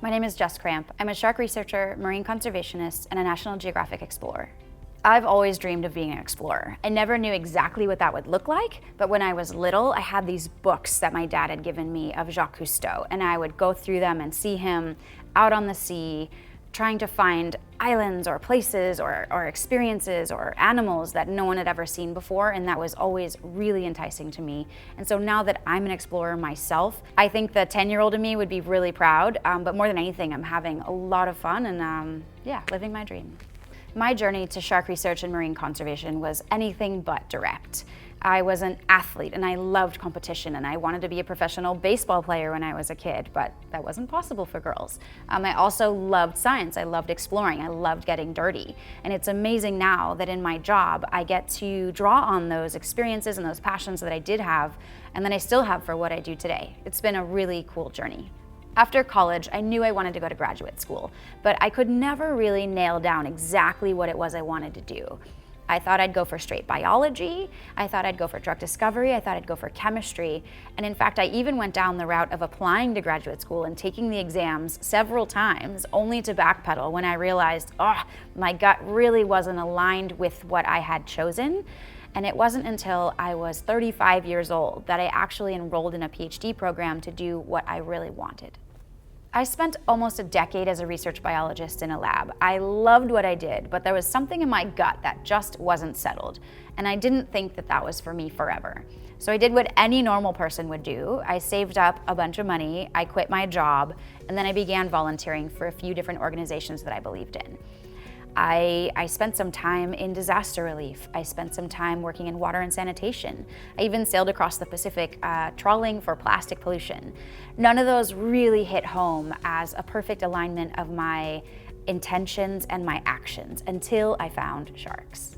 My name is Jess Cramp. I'm a shark researcher, marine conservationist, and a National Geographic explorer. I've always dreamed of being an explorer. I never knew exactly what that would look like, but when I was little, I had these books that my dad had given me of Jacques Cousteau, and I would go through them and see him out on the sea, trying to find islands or places or experiences or animals that no one had ever seen before, and that was always really enticing to me. And so now that I'm an explorer myself, I think the 10-year-old in me would be really proud, but more than anything, I'm having a lot of fun and living my dream. My journey to shark research and marine conservation was anything but direct. I was an athlete and I loved competition, and I wanted to be a professional baseball player when I was a kid, but that wasn't possible for girls. I also loved science, I loved exploring, I loved getting dirty. And it's amazing now that in my job, I get to draw on those experiences and those passions that I did have and that I still have for what I do today. It's been a really cool journey. After college, I knew I wanted to go to graduate school, but I could never really nail down exactly what it was I wanted to do. I thought I'd go for straight biology, I thought I'd go for drug discovery, I thought I'd go for chemistry, and in fact I even went down the route of applying to graduate school and taking the exams several times, only to backpedal when I realized, my gut really wasn't aligned with what I had chosen. And it wasn't until I was 35 years old that I actually enrolled in a PhD program to do what I really wanted. I spent almost a decade as a research biologist in a lab. I loved what I did, but there was something in my gut that just wasn't settled, and I didn't think that that was for me forever. So I did what any normal person would do. I saved up a bunch of money, I quit my job, and then I began volunteering for a few different organizations that I believed in. I spent some time in disaster relief. I spent some time working in water and sanitation. I even sailed across the Pacific trawling for plastic pollution. None of those really hit home as a perfect alignment of my intentions and my actions until I found sharks.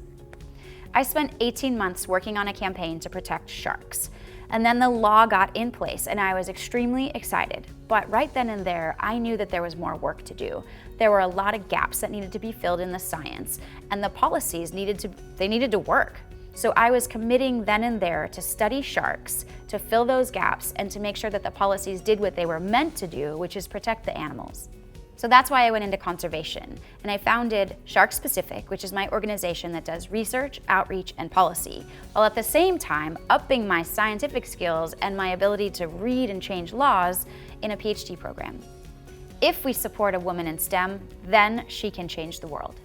I spent 18 months working on a campaign to protect sharks. And then the law got in place and I was extremely excited. But right then and there, I knew that there was more work to do. There were a lot of gaps that needed to be filled in the science, and the policies needed to work. So I was committing then and there to study sharks, to fill those gaps, and to make sure that the policies did what they were meant to do, which is protect the animals. So that's why I went into conservation, and I founded Shark Specific, which is my organization that does research, outreach, and policy, while at the same time upping my scientific skills and my ability to read and change laws in a PhD program. If we support a woman in STEM, then she can change the world.